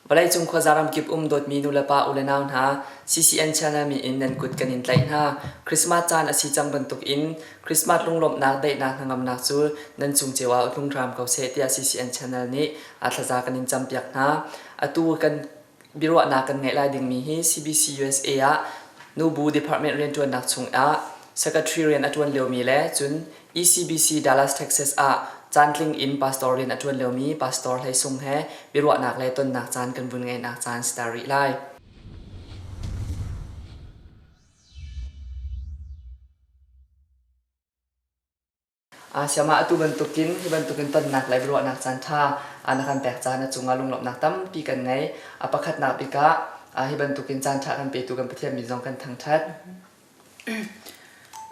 Balai chung khazaram kip dot mi nulapa ulenaun ha CCN channel mi in nan kut kanin tlai ha Christmas chan asi chang bantuk in Christmas lunglom nak dai nak ngam nak chu nan chung chewa utlung ram kau se tia CCN channel ni athaza kanin champiak na atu kan birwa na kan ngai lai ding mi hi CBC USA a nubu department ren tu nak chung a secretary ren atwan leo mi le chun ECBC Dallas Texas a Chanting in pastorin atun leomi pastor hay sung he birwa nak le ton nak chan kan bun ngai nak chan starry lai siama atu bentukin ton nak lai birwa nak chan tha anakan pek chan chunga lunglop nak tam pi kan ngai apakhat nak pika hi bentukin chan tha kan pe tu kan pathiam mi jong kan thang that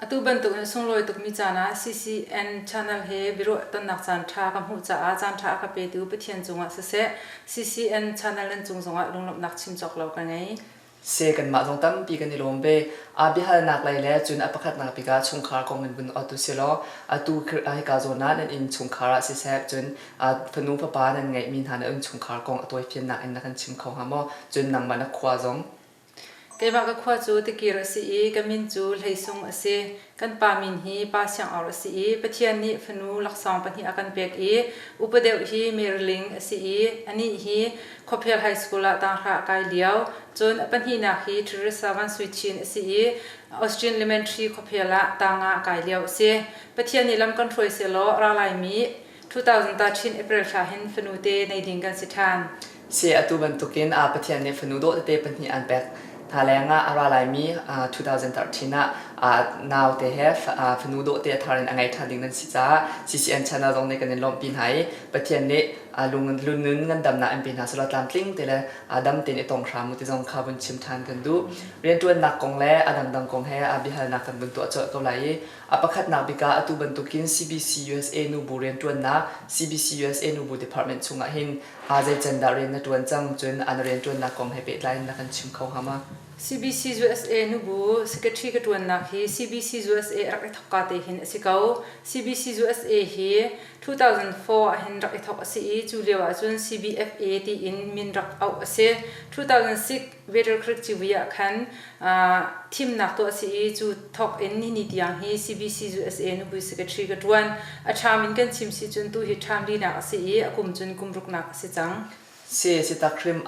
atu bantuk na sungloi tuk mi chana CCN channel he biro ton nak chan tha kam hu cha a chan tha ka pe tu pathian chunga se CCN channel len chung zonga lunglop nak chim chok lo ka ngai se kan ma jong tam pi kan ni lom be a bi hal nak lai le chun apakhat nak pika chung khar kong bun atu selo atu ai ka zona nen in chung khara se sep chun phanu pha pa nan ngai min han ang chung khar kong atoi phian nak in kan chim kho ha mo chun nang ma na khwa jong ke ba ka khwa chu te ki ra si e ka min chu leisung ase kan pa min hi pa syang aur si e pathian ni phanu laksang pa hi akan pek e upadeu hi merling si e ani hi Khopel High School ta ra kai liao chon apan hi na hi Thresawan Switchin si e Austrian Elementary Khopela tanga kai liao se pathian ni lam kan throi se lo ra lai mi 2013 April kha hin phanu te nei ding kan si than se atu bantukin pathian ne phanu do te pan hi an pek thalenga ara lai mi 2013 na now they have phanu do te tharin angai thading nan si cha CCN channel dong ne kan lom pin hai pathian ne lungun lunun ngan dam na pin ha sala tlam tling te le adam te ne tong khra mu te jong kha bun chim than kan du rian tuan nak kong le adang dang kong he bihal nak kan bun to cho ko lai apakhat nak bika atu bantukin CBC USA nu bu rian tuan na CBC USA nu bu department chunga hin jai chanda ren na tuan chang chun an rian tuan nak kong he pe line na kan chim kho hama CBC USA nubu secretary ka tuan na hi CBC USA rak thokka te hin asikau CBC USA hi 2004 hin rak thok asi chulewa chun CBFA ti in min rak au ase 2006 veter krik chiwia khan team nak to asi chu thok in ni tiang hi CBC USA nubu secretary ka tuan achamin kan chim si chun tu hi thamli na asi akum chun kumruk nak asi chang se takrim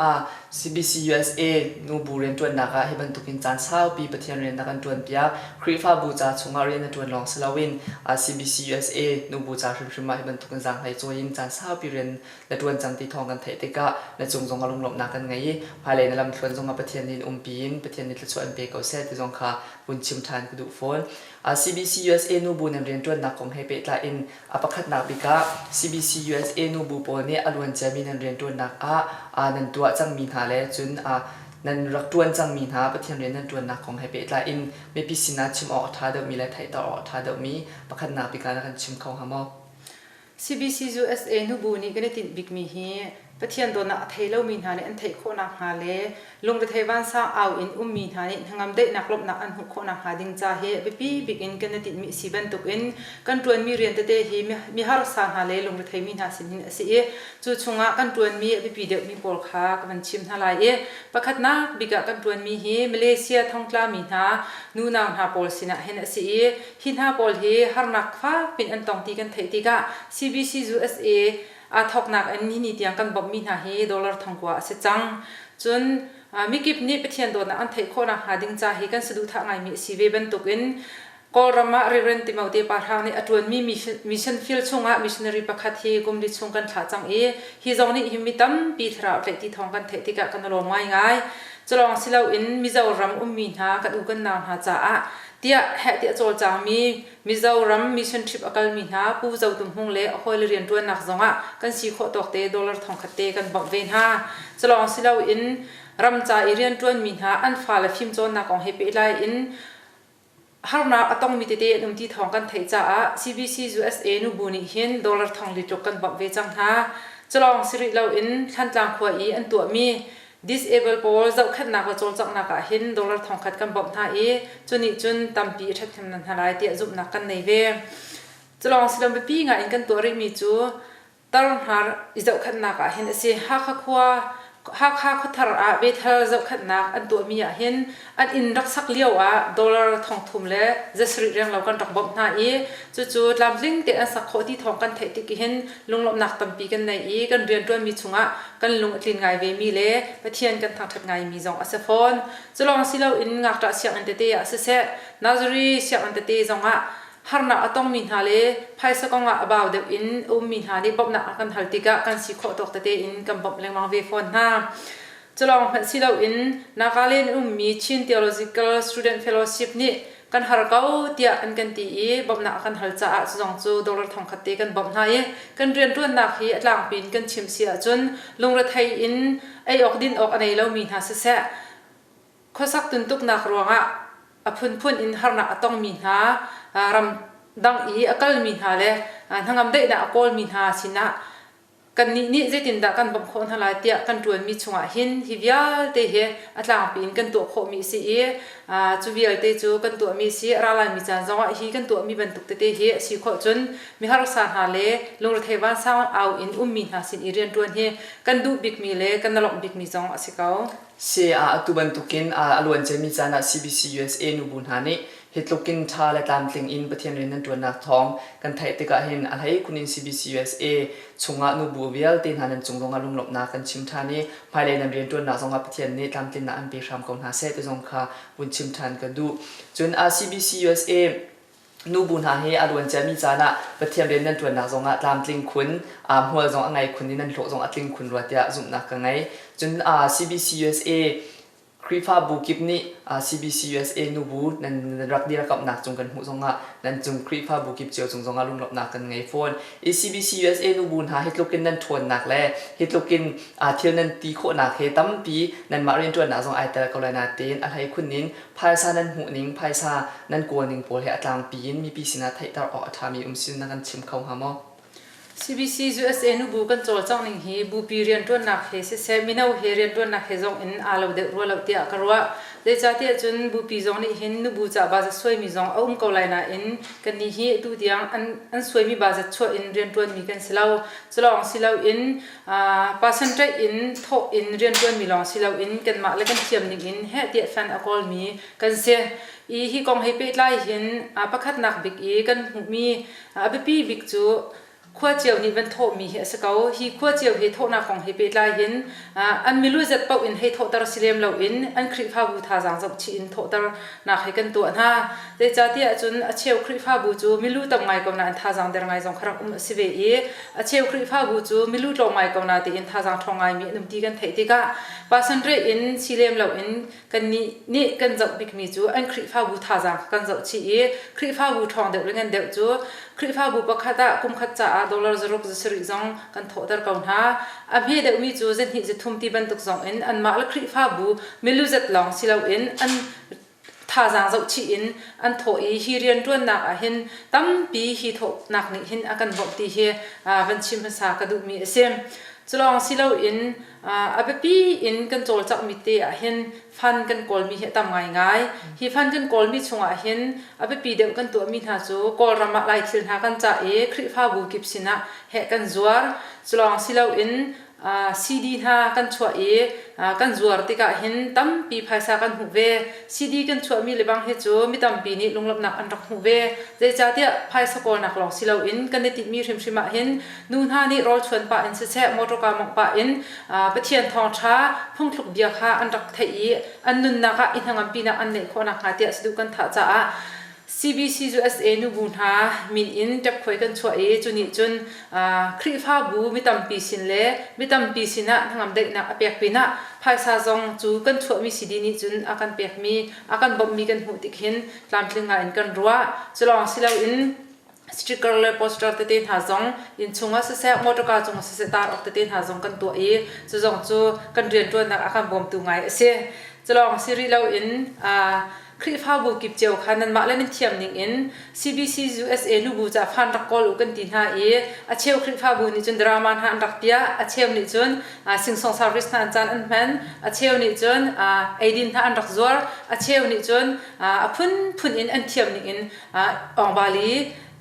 CBC USA nu buren tuan naka hiban tukin chan sao pi pathian ren nakan tuan pia khrifa bu cha chunga ren na tuan long salawin CBC USA nu bu cha hrim hiban tukin jang hai choin chan sao pi ren la tuan chang ti thong kan thei te ka na chung jong along lom nakan ngai phale na lam thon jong pathian nin pin pathian ni tla chuan pe ko se ti jong kha bun chim than ku du phone CBC USA nu bu nem ren tuan na kong he pe tla in apakhat na bika CBC USA nu bu po ne alwan chamin ren tuan nak nan tua chang min ha le chun nan rak tuan chang min ha pathian ren nan tuan nak kong he pe tla in me pi sina chim o tha de mi la thai ta o tha de mi pakhat na bika na kan chim kho ha mo CBC USA nu bu ni kan tin big mi hi pathian do na thailo min ha ne an thai kho na ha le lung de thaiwan sa au in min ha ne hangam de nak lop na an hu kho na ha ding cha he pi big in kan tin mi siban tuk in kan tuan mi rian te hi mi har sa ha le lung de thai min ha sin hin ase chu chunga kan tuan mi pi de mi pol kha kan chim na lai pakhat na biga kan tuan mi hi Malaysia thongtla mi ha nu na ha pol sina hen ase hin ha pol hi har nak kha pin an tong ti kan thai ti ka CBC USA thok nak an ni tiang kan bob mi na hi dollar thongkwa ase chang chun mi kip ni pathian do na an thai kho na ha ding cha hi kan sudu tha ngai mi sive ban tukin kolrama ren timauti pa thang ni atun mi mission field chunga missionary pakhat hi gumri chung kan tha chang hi zong ni hi mi tam pi thra le ti thong kan thai ti ka kan lo ngai chalong silau in Mizoram mi na ka du kan na ha cha tia he tia chol chang mi Mizoram mission trip akal mi na pu zau tum hung le hoi le rian tuan nak zonga kan si kho tok te dollar thong khatte kan bak ven ha chalong silau in ram cha irian tuan mi na an fa la phim chon na kong he pe lai in harna atong mi te ti thong kan thei cha a CBC USA nu buni hin dollar thong li tok kan bam ve chang ha chalong siri lo in than tlang khwa I an tu mi disable pol zau khat na ko chol chak na ka hin dollar thong khat kan bam tha e chuni chun tampi that them nan halai ti zup na kan nei ve chalong silam be pi nga in kan to ri mi chu tar har izau khat na ka hin se ha kha khwa ha khathar a be thar zau khat na an to mi a hin an in rak sak liaw a dollar thong thum le jasri reng lo kan rak bom na e chu lamling te an sak kho ti thong kan thei ti ki hin lunglom nak tampi kan nei e kan rian twa mi chunga kan lung tlin ngai ve mi le pathian kan thang that ngai mi zong ase phone chalong silo in ngak ta siang an te te ase se nazari siang an te te zonga harna atong min hale phaisa konga about the in min hani bobna kan haltika kan si kho tok te in kan bob leng mang ve phone ha chalong phan silo in Nagaland mi chin theological student fellowship ni kan har kau tia an kan ti e bobna kan halcha a chong chu dollar thong khate kan bob na e kan rian tuan na khi atlang pin kan chim sia chun lungra thai in ai ok din ok anei lo min ha se se khosak tun tuk nak ronga aphun in harna atong min ha ram dang I akal min ha le hangam dei da akol min ha sina kan ni zetin da kan bam khon hala tia kan tuan mi chunga hin hivial te he atlang pin kan to kho mi si e chu vial te chu kan to mi si rala mi chan zonga hi kan to mi ban tuk te he si kho chun mi har sa ha le lungra thaiwan sa au in min ha sin irian tuan he kan du big mi le kan nalok big mi zong asikau se a atuban tukin alwan chemi chana CBC USA nu bun hani hitlokin tha la tlamtling in pathian rin nan tuan nak thong kan thai te ka hin alhai kunin CBC USA chunga nu bu vial tin hanan chungdonga lunglop na kan chim thani phaile nam rin tuan na zonga pathian ni tlamtin na an pe ram kon ha se te zong kha bun chim than ka du chun CBC USA nu bun ha he alwan chemi chana pathian rin nan tuan na zonga tlamtling khun hol zong angai khun ni nan hlo zong atling khun ro tia zum na ka ngai chun CBC USA Krifa bukip ni CBC USA nu bu nan rak di rakap nak chung kan hu zonga nan chung Krifa bukip cheu chung zonga lunglop nak kan ngai phone CBC USA nu bun ha hitlokin nan thon nak le hitlokin thil nan ti kho nak he tam pi nan marin tuan na zong ai ta ko la na ten a hai khunin phaisa nan hu ning phaisa nan ko ning pol he atlang pin mi pi sina thai tar o athami sin na kan chim khau ha mo CBC USA nu bu kan chol chang ning hi bu pi rian tuan nak he se seminau he rian tuan nak he zong in alo de ro lo tia karwa de cha tia chun bu pi zong ni hin nu bu cha ba za soi mi zong aum ko lai na in kan ni hi tu tiang an soi mi ba za chho in rian tuan mi kan silau chlong silau in percentage in tho in rian tuan mi long silau in kan ma le kan thiam ning in he tia fan akol mi kan se I hi kong he pe lai hin pakhat nak big e kan hu mi abi pi big chu khua chiều ni van tho mi he sakau hi khua chiều he tho na khong he pe lai hin an milu zat pau in he tho tar silem lo in an khri pha bu tha jang jok chi in tho tar na he kan tu na te cha ti a chun a cheu khri pha bu chu milu tam ngai ko na tha jang der ngai jong kharak sive e a cheu khri pha bu chu milu lo mai ko na te in tha jang thongai mi num ti kan thei ti ka pasandre in silem lo in kan ni kan jok bik mi chu an khri pha bu tha jang kan jok chi e khri pha bu thong de lengan de chu khri pha bu pakhata kum khat cha dollar zero zeri zong kan tho dar kaun ha a bhe de mi chu zen hi je thum ti ban tuk zong in an ma la khri pha bu milu zet long silo in an tha jang zau chi in an tho I hi rian tuan nak a hin tam pi hi tho nak ni hin akan bok ti he van chim sa ka du mi sem chlong silo in abepi in kan chol chak mi te a hin fan kan kol mi he tam ngai hi fan kan kol mi chunga hin abepi de kan to mi na chu kol rama lai thil na kan cha e khri pha bu kip sina he kan zuar chlong silo in CD ha kan chua e kan zuar ti ka hin tam pi phaisa kan hu ve CD kan chua mi le bang he chu mi tam pi ni lunglop nak an rak hu ve je cha tia phaisa kol nak long silo in kan ne ti mi rim shima hin nun ha ni rol chon pa in se che motor ka mok pa in pathian thong tha phung thluk bia kha an rak thai an nun na ka in hangam pi na an ne khona kha tia sidu kan tha cha CBC USA nu bun ha min in tap khoi kan chua e chuni chun khri pha bu mi tam pi sin le mi tam pi sina thangam dei na apek pina phaisa zong chu kan chua mi sidi ni chun akan pek mi akan bom mi kan hu tik hin tlamtlinga in kan ruwa chlong silo in sticker le poster te ten ha zong in chunga se motor ka chunga se tar ok te ten ha zong kan to e chu zong chu kan rian tuan nak akan bom tu ngai se chlong siri lo in คริฟ้าบุกิบเจียวคันนั้นมาเล่นเทียมนิ่งอิน CBC USA นูบูจะฟันรักกอลกันตีน่าอาเชียวคริฟ้าบุนี่จนดราม่าหันรักเปียอาเชียวนี่จนสิงสงสารริสนันจันอันแมนอาเชียวนี่จนไอดินหันรักจวรอาเชียวนี่จนพุ่นอินอันเทียมนิ่งอินองบาลี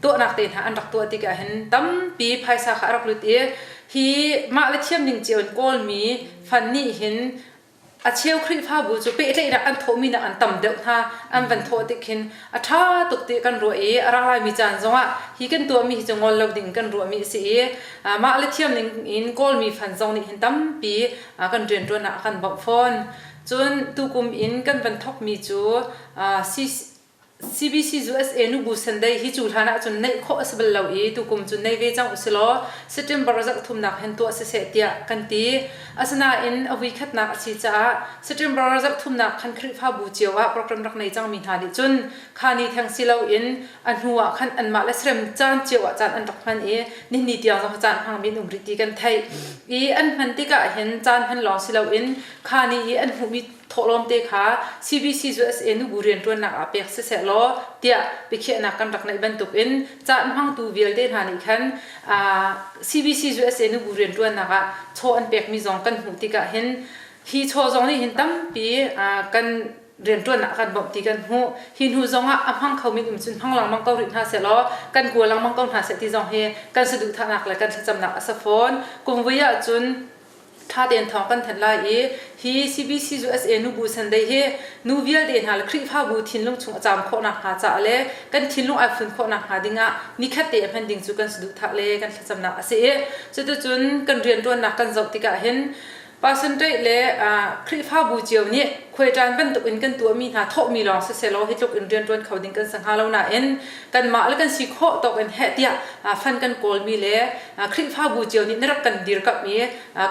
ตัวนักเตะหันรักตัวติกาเห็นตั้มปีภายสาขารักลุดฮีมาเล่นเทียมนิ่งเจียวกอลมีฟันนี่เห็นอาเชียวคริฟ้าบูจูเปเตระอันโทมีนะอันต่ำเด็กท่าอันวันโทติกินถ้าตุกติกันรัวอะไรมีจานจงอ่ะฮีกันตัวมีจงอลลดิ่งกันรัวมีสิมาเลเทียมนึงอินกอลมีฟันจงนี่เห็นตั้มปีกันเรียนตัวนักกันบอกฟอนจนตุกุมอินกันวันทอกมีจูCBC USA นูบูสันได้ฮิจูฐานะจนในข้อสบลเราตุกุมจนในเวจังอุสโลสเตมบาร์จักทุมนักเห็นตัวเสียเตียกันตีอาสนาอินอวิคัดนักชีจ้าสเตมบาร์จักทุมนักขันคริฟ้าบูเจียวโปรแกรมรักในจังมีหาดิจนขานีทางสิเราอินอันหัวขันอันมาและเสริมจานเจียวจานอันรักมันนินิเดียวจงจานพังมีนุ่มริตีกันไทยอันมันติกะเห็นจานพันหลองสิเราอินขานีอันหูมีทลมเตค่ะ CBC USA นูบูเรียนตัวนักอาเปกเสร็จล้อเตียไปเขียนนักกันรักในบรรทุกอินจานพังตูเวลเดนหานิคันCBC USA นูบูเรียนตัวนักโชอันเปกมีจงกันหูติกะเห็นฮีโชจงนี่เห็นตั้มปีกันเรียนตัวนักกันบอกตีกันหูหินหูจงพังเขามีจุนพังหลังมังเกาหลีหาเสร็จล้อกันกัวหลังมังเกาหาเสร็จที่จงเฮกันสะดุดทางนักและกันจำนักอัศฟอนกุมวิยาจุนถ้าเดินทางกันทันไล่ฮี CBC USA นูบูสันได้นูเวียเดินหาคริฟ้าบูทินลงชงจามโคนักหาจ่าเล่กันทินลงไอฝุ่นโคนักหาดิ่งนี่แค่เตะพันดิ่งจุกันสุดท้ายเล่กันจำนักเสียจุดจุนกันเรียนตัวนักกันจบติกะเห็นภาษาไทยเล่คริฟ้าบูเจียวนี่คุยจานเป็นตุกินกันตัวมีหาทบมีลองเสร็จแล้วให้ลูกเรียนตัวเขาดิ่งกันสังหารเราหน้าเอ็นกันมาแล้วกันสิโคตกเป็นแห่เดียฟันกันโกลมีเล่คริฟ้าบูเจียวนี่นักกันดีกับมี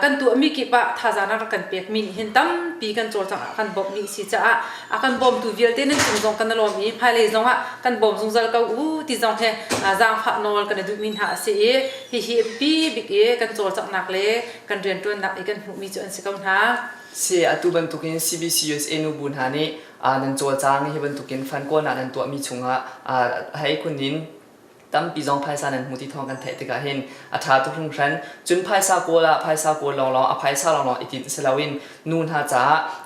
กันตัวมีกี่ปะท่าจานักกันเปียกมีเห็นตั้มปีกันโจรจังกันบ่มมีสิจ้ากันบ่มตัวเวียลเต้นจงจงกันนรมีภายเลยจงกันบ่มจงจะก็ที่จงแห่จางฝานอลกันดูมีหาเสียฮีปีบิกกันโจรจังนักเล่กันเรียนตัวนักกันหูมีจนสิกำหาเสียตัวบรรทุกิน CBC USA นูบุญหานี่นันโจจางให้บรรทุกินฟันก้นนันตัวมีชงให้คนนินตั้มปีจงภายสานันหูที่ทองกันเทติกาเห็นท้าทุกครั้งจนภายสาโกละภายสาโกลองภายสาลองอิติสลาวินนูนหาจ้า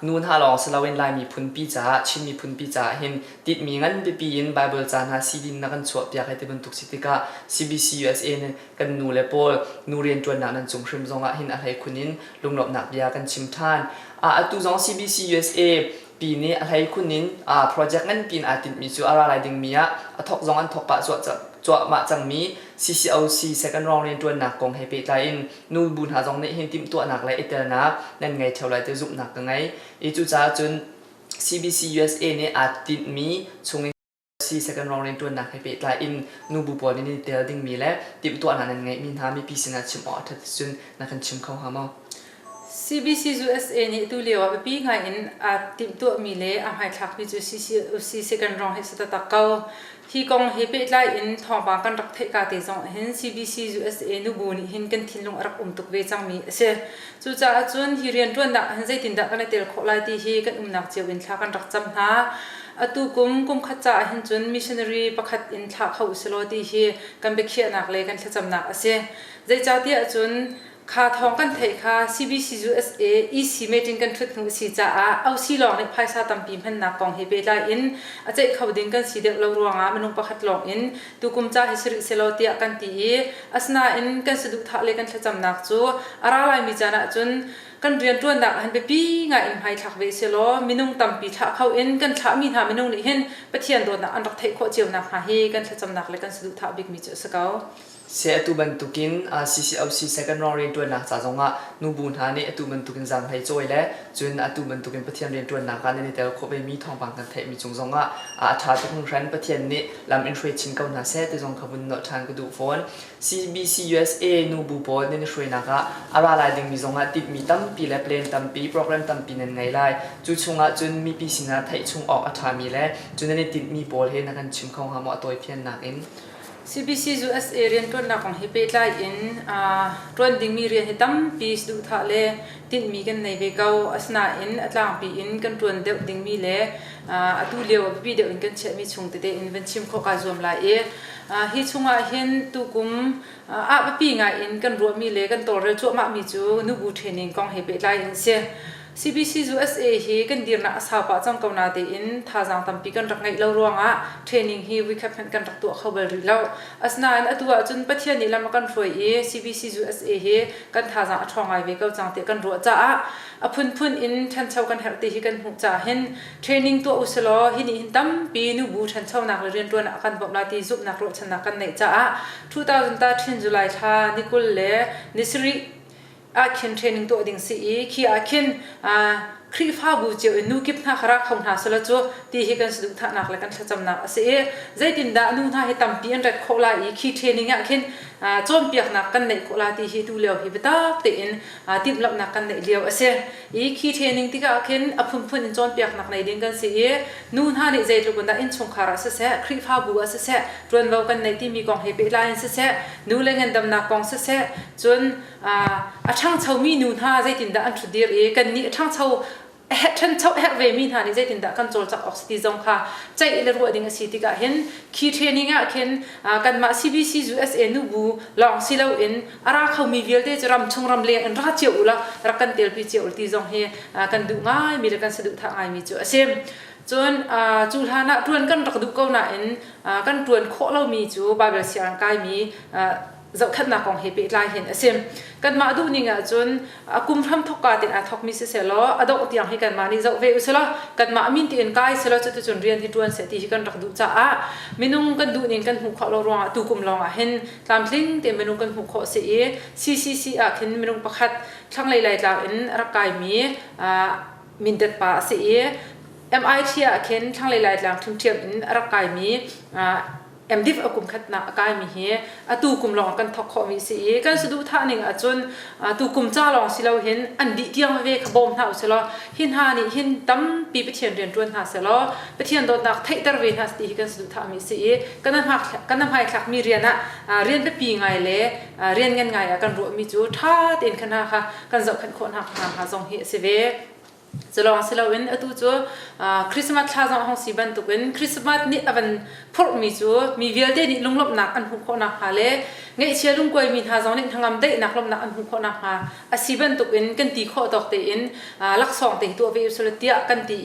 นูนหาลองสลาวินลายมีพุนปีจ้าชินมีพุนปีจ้าเห็นติดมีงั้นไปปีนไบเบิลจานหาซีดินนักกันสวดอยากให้ที่บรรทุกสิติกา CBC USA เนี่ยกันนูเลโปนูเรียนจวนนันจงชิมจงเห็นอะไรคนนินลุงหลบหนักยากันชิมท่านตุจง CBC USA ปีนี้อะไรคุณนินโปรเจกต์นั้นปีนติดมีจูอะไรดิ่งมีทอกจงอันทอกปะจวดมาจังมี CCOC second round เรียนตัวหนักกองให้ไปไลน์นูบุญหาจงเนี่ยเห็นติมตัวหนักเลยเตอร์นักนั่นไงเท่าไรจะจุบหนักยังไงจู่จ้าจน CBC USA เนี่ยติดมีชงsecond round เรียนตัวหนักให้ไปไลน์นูบุปผานี่เตอร์ดิ่งมีและติมตัวหนักนั่นไงมีหามีปีศาจชิมทัดจนนักกันชิมเข้าหามาCBC USA นี่ตัวเลี้ยวไปปีไงอินติมตัวมีเล่ให้ทักมีจุด CCOC second round ให้สตาร์ทเก่าที่กองเฮเปไลอินทองบางกันรักเทกาเตจงเห็น CBC USA นูบูนี่เห็นกันทิ้งลงรักตุกเวจังมีเสียจู่จ้าจนที่เรียนตัวนักเห็นใจตินดักกันเตลโคไลที่เฮกันนักเจียวอินทักกันรักจำหาตุกุมขจ้าเห็นจนมิชชันนารีประคัดอินทักเขาสโลที่เฮกันไปเขียนนักเลยกันจำนักเสียใจจ้าที่จนข้าทองกันเทค่ะ CBC USA สีเมจิงกันทุกทั้งสีจ้าเอาสีหลอกในภายซาตัมปีพันนักกองเฮเบลาอินอาจจะเขาดึงกันสีเด็กเรารวงมันนุ่งประคัดหลอกอินตุกุมจ้าฮิสริเซโลเตียกันตีอาสนาอินกันสะดุดทะเลกันจำนักจูอะไรมีจานะจนกันเรียนตัวนักหันไปปีง่ายอินไฮทักเวเซโลมินุ่งตัมปีทักเขาอินกันทักมีหามินุ่งนี่เห็นปะเทียนโดนนักอันรักเทโคเจียวนักหาเฮกันจำนักเลยกันสะดุดทะบิกมีเจอสเกาเสียตัวบรรทุกินCCOC second round เรียนตัวหนักจากจงนูบุญหานี่ตัวบรรทุกินจังให้จ่อยและจนตัวบรรทุกินปะเทียนเรียนตัวหนักกันในแต่ละคนมีทองบางกันเทมีจงท้าทุกครั้งปะเทียนนี่ลำอินทรีชินเก่าหน้าเสแต่จงขบุนนอทางกระดูกฟอน CBC USA นูบุปผาเนี่ยช่วยนักอะไรดึงมีจงติดมีตั้มปีและเพลนตั้มปีโปรแกรมตั้มปีนั่นไงไล่จุดชงจนมีปีสิงห์ไทยชงออกอัฐามีและจนในติดมีโปรเฮนักกันชิมเข้าหาหมอตัวเพียนนักเอง CBC USA เรียนต้นนักของเฮเปตไลอินต้นดิ่งมีเรียนให้ตั้มปีสดูท่าเล่ติดมีกันในเวกเอาอัสนาอินอัตลางปีอินกันต้นเดียวดิ่งมีเล่ตูเลียวปีเดียวอินกันเชื่อมีชงแต่เดอินเวนชิมข้อกาจวมลายฮิชงอาเห็นตุกุมปีงาอินกันรัวมีเล่กันตัวเรือจวบมามีจูนูบูเทรนนิ่งของเฮเปตไลอินเสียCBC USA ฮีกันดีร์นักสาวป้าจังกาวนาเตอินท่าจังตั้มปีกันรักไงเล่าร่วงเทรนนิ่งฮีวิคับกันรักตัวเขาเบลล์เล่าอัศนาอันตัวจนปัจจัยนี้ละมากันรวยCBC USA ฮีกันท่าจังช่องไอเวกเอาจังเตกันรัวจ้าพุ่นอินฉันเช่ากันเฮลตีฮีกันหุจ่าเห็นเทรนนิ่งตัวอุสโลฮินี่ตั้มปีนูบูฉันเช่านักเรียนตัวนักกันบอกลาตีซุบนักรถชนะกันในจ้า2013 จุลายท่านิคุลเล่นิสรีอาคินเทรนนิ่งตัวดิ่งสีขี้อาคินครีฟ้าบูเจียวนูกิบท่าคราคงหาสละจัวตีให้กันสะดุดท่านักและกันจำนักเสียใจดินดานูท่าให้ตั้มปีอันรักโคลาอีขี้เทรนนิ่งอาคินจอมเปียกนักกันในโคลาตีให้ดูเลี้ยวให้ไปตาเตอินติดลับนักกันในเลี้ยวเสียขี้เทรนนิ่งที่ก็อาคินพุ่นจอมเปียกนักในดิ่งกันเสียนูท่าในใจทุกคนได้อินชงคาราเสียครีฟ้าบูเสียจนเรากันในที่มีกองให้ไปไล่เสียนูเล่นดำนักกองเสียจนช่างเช่ามีนูท่าใจดินดาอันทุเดียร์กันนี่ช่างเช่าฉันชอบเวมีฐานิใจตินดากันโจลจากออกซิติซงค่ะใจเลือดรัวดิ่งสิติกาเห็นคีเทรนนิ่งเห็นกันมา CBC USA นูบูลองสิเลวอินอาราเขามีวิลเดจรำชงรำเลียนราเจียวละรักกันเตลพิเจียวติซงเฮกันดูง่ายมีกันสะดุดทางง่ายมีจุเซมจนจูทานะทวนกันรักดูเก้าหน้าอินกันทวนโคเรามีจูบาเบลเซียงกายมีจะขัดหนักของเฮปิไลเห็นเสียมกันมาดูนี่ไงจนกุมทำทกกาตินทกมิเสร็จแล้วอดอกที่ยังให้กันมานี่จะเวอุสละกันมามินตีนกายเสร็จแล้วจะจนเรียนที่ตัวนเสร็จที่กันรักดูจ้ามินุงกันดูนี่กันหุกขอเรารองตูกุมลองเห็นตามทิ้งเต็มมินุงกันหุกขอเสียCCCเห็นมินุงประคัดทั้งหลายๆจากอินรักกายมีมินเด็ดป่าเสียMIT เห็นทั้งหลายๆจากทุ่มเทียมอินรักกายมีดิฟกุมขัดนักกายมีเฮตูกุมลองกันทอกขอมีสีกันสะดุท่าหนึ่งจนตูกุมจ้าลองสิเราเห็นอันดีเที่ยงเวขบอมเท่าเสร็จแล้วหินหานี่หินตั้มปีไปเทียนเรียนจวนหาเสร็จแล้วไปเทียนโดนนักไทยตระเวนหาสติกันสะดุท่ามีสีกันน้ำให้คลักมีเรียนเรียนไปปีไงเลยเรียนกันไงกันรู้มีจูท่าเต็นขนาดค่ะกันจะขันคนหาจงเฮเสเวจะลองสิเราเห็นตัวจูคริสต์มาสท่าจังห้องสีบันตุกันคริสต์มาสนี่อันพอมีจูมีวิลเดนี่ลุงลบนักอันหุบคนนักหาเลยไงเชื่อลุงกวยมีท่าจังนี่ทางอันได้นักลบนักอันหุบคนนักหาสีบันตุกันกันตีข้อตอกเตอินลักษณ์เตตัววิวสุลติยากันตี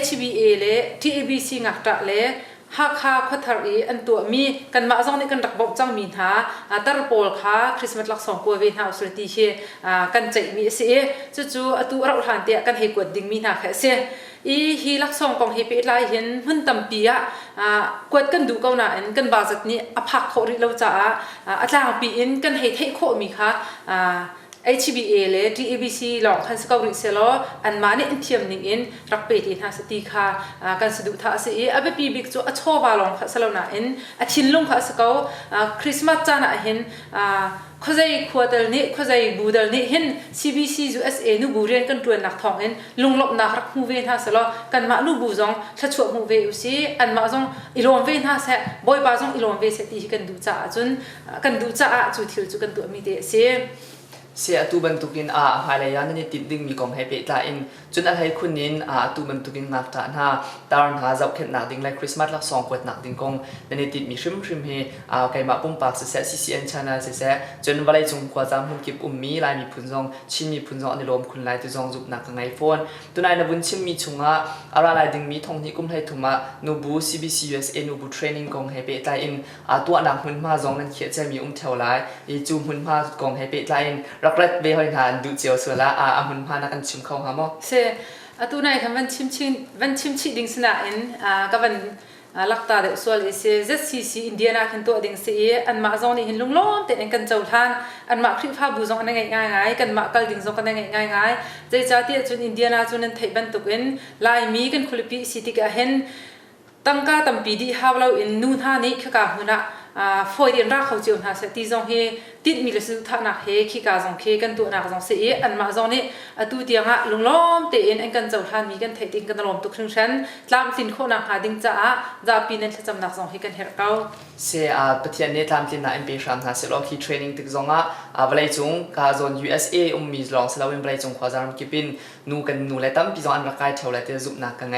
HBA เลย TABC งักตะเลยฮักฮาขวัญทารีอันตัวมีกันมาจังนี่กันรักบบจังมีท่าตาร์โปลค่ะคริสต์มาสลักษณ์กัวเวนฮาสุลติเชกันใจมีเสียจู่ตัวเราทันเตะกันให้กวดดิ่งมีท่าแค่เสียฮีลักษณ์ของเฮปิไลเห็นหุ่นตั้มปีกวดกันดูเก้าหน้าอินกันบาจักนี้พักเขาริเราจ้าอาจารย์ปีอินกันให้เทโคมีค่ะHBA เลย TABC ลองคันสกอริเซลอันมาเนี่ยอินเทียมนิ่งอินรักเปตินหาสติค่ะกันสะดุดท่าเสียเปีบิกจูอัชวาลองค่ะสลาวน่ะอินชินลงค่ะสกาวคริสต์มาสจ้าน่ะเห็นข้อใจขวดลนี่ข้อใจบูดลนี่เห็น CBC USA นูบูเรียนกันตัวนักท่องเห็นลุงลบนักรักมูเวนหาสลอกันมานูบูจงชัดชัวมูเวอุซีอันมาจงอิโลนเวนหาเสบอยบาจงอิโลนเวเสตีกันดูจ้าจนกันดูจ้าจุดที่จุกันตัวมีเดเสียตูบันตุกินหายเลยนี่ติดดิ่งมีกองให้เปิดตาอินจนอะไรคุณนินตูบันตุกินนักตาหน้าตารหาจับเข็นหนักดิ่งเลยคริสต์มาสลักสองขวดหนักดิ่งกองนี่ติดมีชิมเฮไก่มาปุ่มปากเสียCCN channelเสียจนวันไรจงกว่าจำหุ่นกิบมีลายมีพุ่นจงชิมมีพุ่นจงในลมคุณลายตัวจงจุบหนักไงโฟนตัวนายนบุญชิมมีชงอะไรลายดิ่งมีทงที่กุมให้ถุมานูบู CBC USA นูบูเทรนนิ่งกองให้เปิดตาอินตัวหนักหุ่นมาจงนั้นเขียนใจมีเท่าไรจูหุ่นมากองให้เปิดตาอินรักเล็ดเบย์หอยหานดูเจียวส่วนละหุ่นพานักกันชิมเข้าหามั้งเสียตัวไหนคำวันชิมดิ่งสนาอินกับวันลักตาเด็กส่วนเสีย ZCC อินเดียนาเห็นตัวดิ่งเสียอันมาจงนี่เห็นลุงล้อมแต่เองกันเจ้าท่านอันมาคลิปภาพบูจงอันง่ายกันมากัลดิ่งจงกันง่ายใจจ้าที่จนอินเดียนาจนนั้นไทยบันตุกินลายมีกันคุลิปีสิติกาเห็นตั้งกาตั้มปีดีฮาวเราอินนูนฮานี่ขกาหุนะ ฝอยเดียนรักเขาเจียวหาเสตีจงเฮติดมีเลสุท่านักเฮขี้กาจงเคกันตัวนักจงเสียอันมาจงนี่ตัวเดียงลุงล้อมเตนอันกันเจ้าทานมีกันเทติงกันตลอดตุกครึ่งชั้นลามสินโคนักหาดิงจ้าจะปีนั้นจะจำนักจงเฮกันเฮรเก้าเสียปฏิญาณตามที่น่าเอ็มพีชามนะเสลอที่เทรนนิ่งตึกจงเวลาจงกาจน USA มีลองเสลาเวลาจงขวาจารย์กิปินนูกันนูเลยตั้มปีจงอันรักใครเท่าไรเตจุบนักกันไง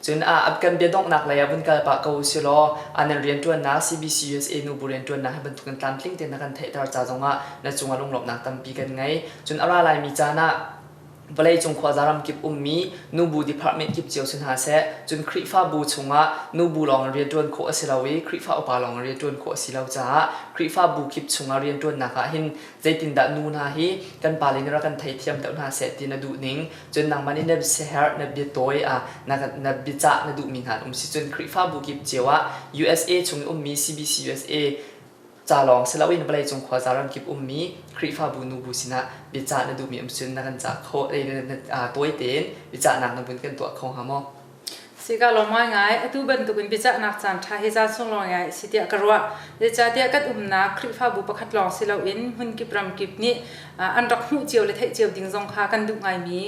จนอับกันเบียดงนักเลยบุญกันปะเขาเสลออันนั้นเรียนตัวนะ CBC USA นูบุเรียนตัวนะให้บรรทุกกันตามทิ้งเต็นนักกันเทตราจาจงในจงลงหลบนักตั้มปีกันไงจนอะไรมีจานะเวลาจงขวาจารย์กิปมีนูบูดีพาร์ตเมนต์กิปเจียวชนหาเสจนคริฟ้าบูชงนูบูลองเรียนตัวโคอสิลาวีคริฟ้าอุปาลองเรียนตัวโคอสิลาจ้าคริฟ้าบูกิปชงเรียนตัวนักหินใจตินดานูนาฮีกันปาลินรักกันไทยเทียมแต่อุณหาเสตินดูนิงจนนางมันนี่เนบเซฮร์เนบเบียตัวนักบิจ่านดูมินหันสิจนคริฟ้าบูกิปเจียวUSA ชงมี CBC USAจาลองเสลาวินเวลาจงขวาจารย์กิบมีคริฟ้าบูนูบูสินะบิจ่านดูมีอมสุนนักกันจากโคตัวเต็นบิจ่านักนับเป็นกันตัวของหามอสิกาลมง่ายๆตู้บันตุกินพิจารณาจานทาเฮจาส่งลงง่ายสิเดียกรัวเดจาเดียกัดนักคริฟ้าบุปขัดลองสิเราอินหุ่นกิบรำกิบนี้อันรักหูเจียวเลยเทเจียวดิ่งจงคากันดุง่ายมี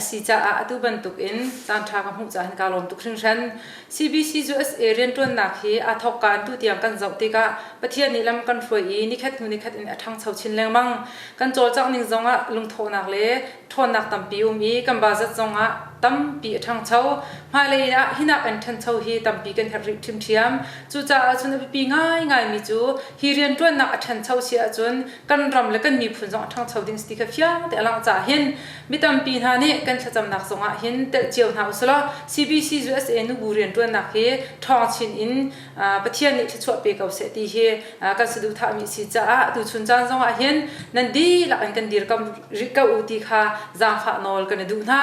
สิจาตู้บันตุกินจานทากับหูจานกาลมตุกครึ่งชั้น CBC USA เรียนตัวนักฮีทอกการตู้เตียงกันเจ้าติกาประเทศนี้ลำกันฝอยนี่แค่นู่นนี่แค่อินทั้งชาวชินแรงมั่งกันโจจักนิ่งจงลุงโทนักเล่โทนักตั้มปิวมีกันบาจัดจงตั้มปีทั้งเช้ามาเลยหินักอันทันเช้าฮีตั้มปีกันริบทิมเทียมจู่จ้าจนปีง่ายมีจู่ฮีเรียนตัวนักทันเช้าเสียจนกันรำและกันมีผลจงทั้งเช้าดิ้งสติกเฟียแต่หลังจากเห็นมีตั้มปีท่านี้กันจะจำนักจงเห็นแต่เจียวหนาวสละ CBC USA นูบูเรียนตัวนักฮีทองชินอินประเทศนี้จะช่วยเปกเอาเสตีฮีกันสะดุท่ามีสิจ้าดูชุนจานจงเห็นนั่นดีหลังกันดีร์กำริกาอุติค่ะจางฝานอลกันดูหน้า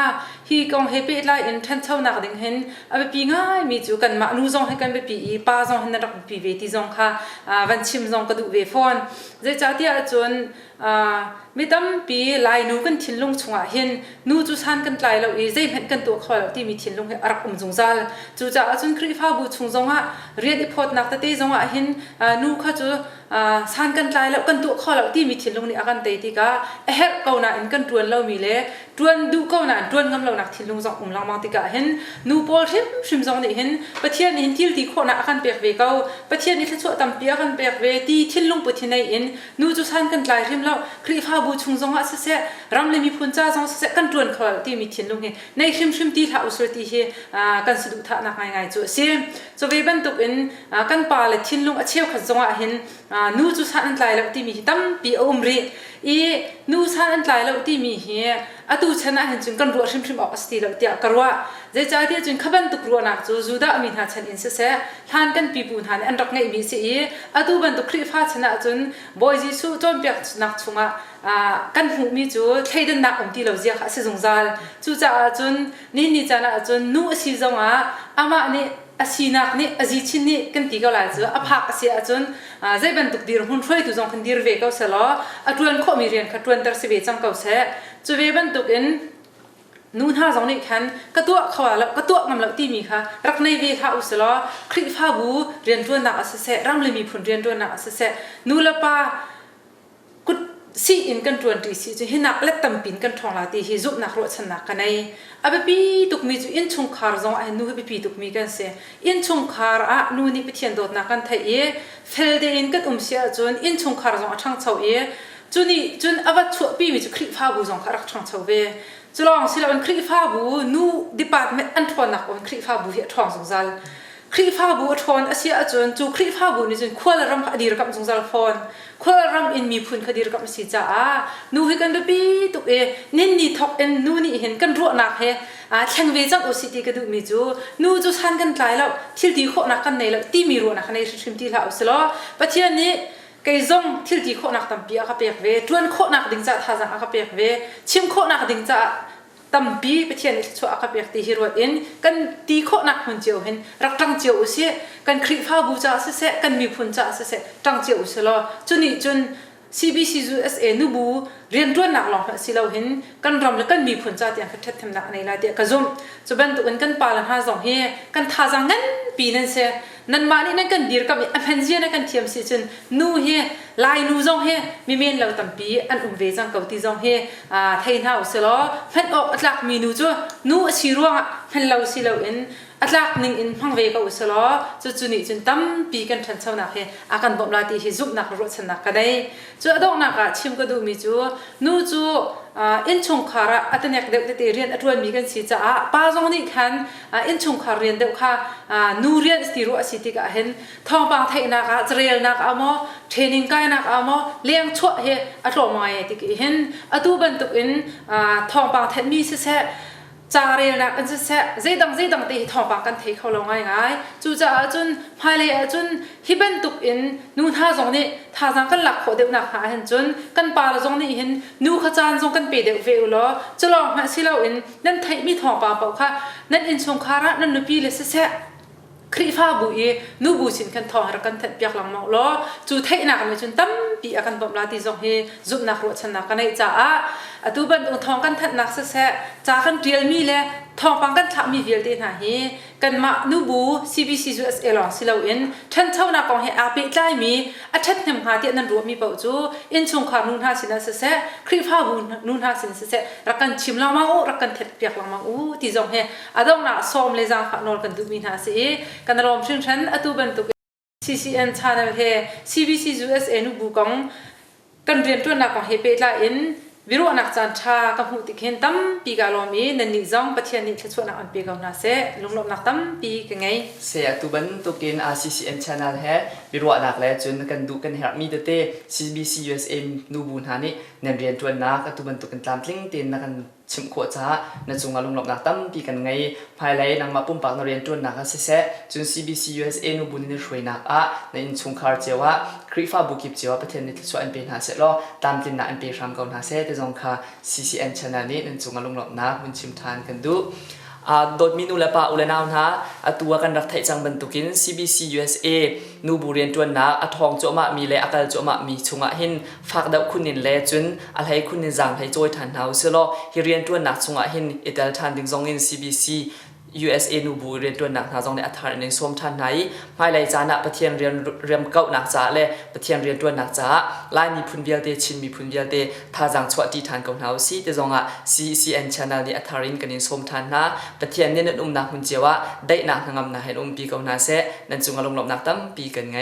ฮีกงเฮปิไลอินทันเช้านักดิ้งเห็นเอาปีง่ายมีจู่กันมานูจงให้กันไปปีป้าจงให้นักปีเวทีจงค่ะวันชิมจงกระดูเวฟอนเจจ้าที่จนไม่ตั้มปีลายนูกันทิ้งลงชงเห็นนูจู่ชันกันลายเราใจเห็นกันตัวคอยที่มีทิ้งลงให้รักจงซาลจู่จ้าจนคริฟ้าบูชงจงเรียนอีพอดนักแต่จงเห็นนูเขาจู่ชันกันลายแล้วกันตัวคอยที่มีทิ้งลงนี่อากันเตติกาเฮรเกาหน้าอินกันตรวนเรามีเล่ตรวนดูเกาหน้าตรวนกำเราหนักทิ้งลงจงลังมังติกาเห็นนูพอลชิมจงนี่เห็นประเทศนี้ที่ที่คนอากันเปียกเวเกาประเทศนี้ถ้าช่วยตั้มเปียกันเปียกเวที่ทิ้งลงประเทศไหนอินนูจู่ชันกันลายริมเราคริฟ้าบูชงจงเสะรำเลยมีพุนจ้าจงเสะกันตรวนเขาที่มีทิ้งลงเห็นในชิมที่ท่าอุสระที่เฮกันสะดุท่านักง่ายๆจู่เสียจู่เวบันตุกอินกันป่าเลยทิ้งลงเชี่ยวขัดจงเห็นนูจู่ชันกันลายแล้วที่มีตั้มปีอมรีนูชันกันลายแล้วที่มีเฮตูชนะเห็นจึงกันรัวชิมออกสติแล้วที่กรัวเจจ้าที่จึงขบันตุกรัวนักจู่จูดามีหาชันอินเสะทานกันปีปูนหานอันรักไงมีเสียตูบันตุกคริฟ้าชนะจนบอยจิสุจนเปียกนักชงกันหูมีจู่ใช้ดันนักที่เราเจียค่ะสิจงซาลจู่จ้าจนนี่จ้านะจนนูสิจงอามานี่สินักนี่จิชินนี่กันตีก็หลายจู่พักเสียจนใจบันตุกดีร์หุ่นช่วยตุจงคันดีร์เวก้าเสลอตรวนข้อมีเรียนขัดตรวนตรสิเวจังเก้าเสจู่เวบันตุกอินนู่นห้าจงนี่ขันกระตัวขวาแล้วกระตัวงำแล้วที่มีค่ะรักในเวท่าอุสลอคลิฟ้าบูเรียนตัวนักเสะรำเลยมีผลเรียนตัวนักเสะนู่นละป้ากุดซีอินกันตรวนตีซีจะเห็นนักเล็ดตั้มปินกันทองลาตีฮิจุนักรถชนะกันในอาบีตุกมีจูอินชงคาร์จงไอ้นู่นบีตุกมีกันเสียอินชงคาร์นู่นนี่ไปเทียนโดดนักกันไทยเฟลเดอินกันเสียจนอินชงคาร์จงช่างเฉาจุนี่จุนอาวัตชัวปีมีจูคลิฟ้าบูจงคารักช่างเฉาเวจุลองสิเราเป็นคลิฟ้าบูนู่ดิปาร์ตเมนต์อันทวนนักเป็นคลิฟ้าบูเหี้ยทองสงสารคลิฟ้าบูทอนอาเซียจนจูคลิฟ้าบูนี่จนขั้วละรำคดีรกับสงสารฟอนขั้วละรำอินมีพุนคดีรกับสิจ้านู่ให้กันไปปีตุกนินนี่ทอกเอ็นนู่นี่เห็นกันรัวนักเฮแข่งเวจังอุสิติกระดูมีจูนู่จูชันกันไกลแล้วที่ดีโคนักกันในแล้วที่มีรัวนักในชิมที่ละอุสลอประเทศนี้ไก่จงที่ดีโคนักตั้มปีอาคาเปียกเวทวนโคนักดิ่งจ่าท่าจังอาคาเปียกเวชิมโคนักดิ่งจ่าตั้มปีประเทศนี้ชัวอาคาเปียกตีฮิโรอินกันตีโคนักหุ่นเจียวเห็นรักจังเจียวอุสิกันคลิฟ้าบูจ่าเสะกันมีพุนจ่าเสะจังเจียวอุสลอจุนี่จุน CBC USA นูบูเรียนตัวนักลองสิเราเห็นกันรำและกันมีผลจากอย่างคัดทำนักในลายเดียกระซุ่มจะเป็นตัวกันปาลันหาสองเฮกันท่าจังงั้นปีนั้นเสีย นั่นมานี่นั่นกันดีร์กับอันพันเจียนั่นกันเทียมสิจนนูเฮลายนูจงเฮมีเมนเราตั้มปีอันอุ้มเวจังเกาตีจงเฮไทยน่าอุสลอพันออกอัตลักมีนูจ้ะนูชิรัวพันเราสิเราอินอัตลักหนึ่งอินพังเวกอุสลอจุนี่จนตั้มปีกันทันเช้านักเฮอาการบ่มลาตีเฮซุบนักรถชนักกันได้จ้ะดอกนักชิมก็ดูมีจ้ะนูจ้ะอินชงคาระอัตเนกเด็กเรียนอัตวันมีกันสิจ้ะป้าจงนี่คันอินชงคาเรียนเด็กค่ะนูเรียนสติรู้สิติกะเห็นทองบางไทยนักเจริญนักอามอเทรนนิ่งกายนักอามอเลี้ยงชั่วเฮอัตโรมายติกเห็นอัตุบันตุอินทองบางไทยมีเสจาเรียนนักอันเสใจดังตีทองบางกันเทเขาลงง่ายจู่จะจุนภายเลยจุนฮิบันตุอินนูท่าจงนี่ท่าจังกันหลักขอเด็กนักหาเห็นจุนกันปาลจงนี่เห็นนูขจานจงกันเปเด็กเวลล้อจะลองมาสิเราอินนั่นไทยมีทองบางเปล่าค่ะนั่นอินชงคาระนั่นนูปีเลยเสครีฟ้าบุยนูบูชินกันทองรักันเปียกหลังมองล้อจู่ไทยนักเลยจนตั้มปีอากันบ่มลาตีจงเฮจุบนักรถชนะกันในจ้าตูบันทองกันทัดนักเสจ้ากันเรียลมีเลยทองปังกันทักมีเวลเดน่าเฮกันมานูบู CBC USA ลองสิเราอินท่านเท่านักกองเฮอาเปใจมีอาชัดเนมหาเตียนันรัวมีเป่าจูอินชงขานุนหาสินเสครีฟ้าบุนุนหาสินเสรักันชิมลามาอูรักันเท็ดเปียกลามาอูตีจงเฮอาดองน่ะซ้อมเลยจังขานอลกันดูมีหาสิกันรวมถึงฉันตูบันตุ CCN channel เฮ CBC USA นูบูกองกันเรียนตัวนักกองเฮเปใจอินวิโรนักจันทรากับหูติเห็นตั้มปีกาลอมีนันนิจงปะเทียนนิทชวนนักอันปีกาวนาเสลุงลบนักตั้มปีกันไงเสียตุบันตุกินCCN channel เฮวิโรนักแล้วจนกันดูกันเห็นมีเต CBC USA นูบูนหานี่นันเรียนตัวนักตุบันตุกันตามลิงตินนักกันชิมขวดจ้านั่นจงอาลุงหลบนักตั้มปีกันไงภายไลนังมาปุ่มปากนักเรียนตัวนักเสะจน CBC USA นูบุญนี่ช่วยนักในชงคาร์เจวะครีฟ้าบุกิบเจวะประเทศนี้ที่ช่วยอันเป็นหาเสะล้อตามตินนักอันเป็นรำก่อนหาเสะแต่จงคา CCN channel นี้นั่นจงอาลุงหลบนักมันชิมทานกันดูโดดมีนูเลปะอุเลนาวนะตัวกันรักไทยจังบันตุกิน CBC USA นูบุเรียนตัวนักทองโจมามีเลอากาศโจมามีชงะหินฝากดาวคุณนินเลจุนอะไรคุณนินจังให้โจยทันหาวเสลอฮิเรียนตัวนักชงะหินอิตาลีทันดิงซองอิน CBC USA นูบุเรียนตัวนักนาจงในอัฐานในสวมทันไหนไม่เลยจานะประเทียนเรียนเก่านักจ่าเลยประเทียนเรียนตัวนักจ่าลายมีพุนเบียเตชินมีพุนเบียเตท่าจังสวัสดีทานกองหาวซีแต่จงCCN channel ในอัฐานกันในสวมทันนะประเทียนเนี่ยนั่นนักหุ่นเจวะได้นักงามนะเห็นปีกองนาเสนั่นจงลงหลบนักตั้มปีกันไง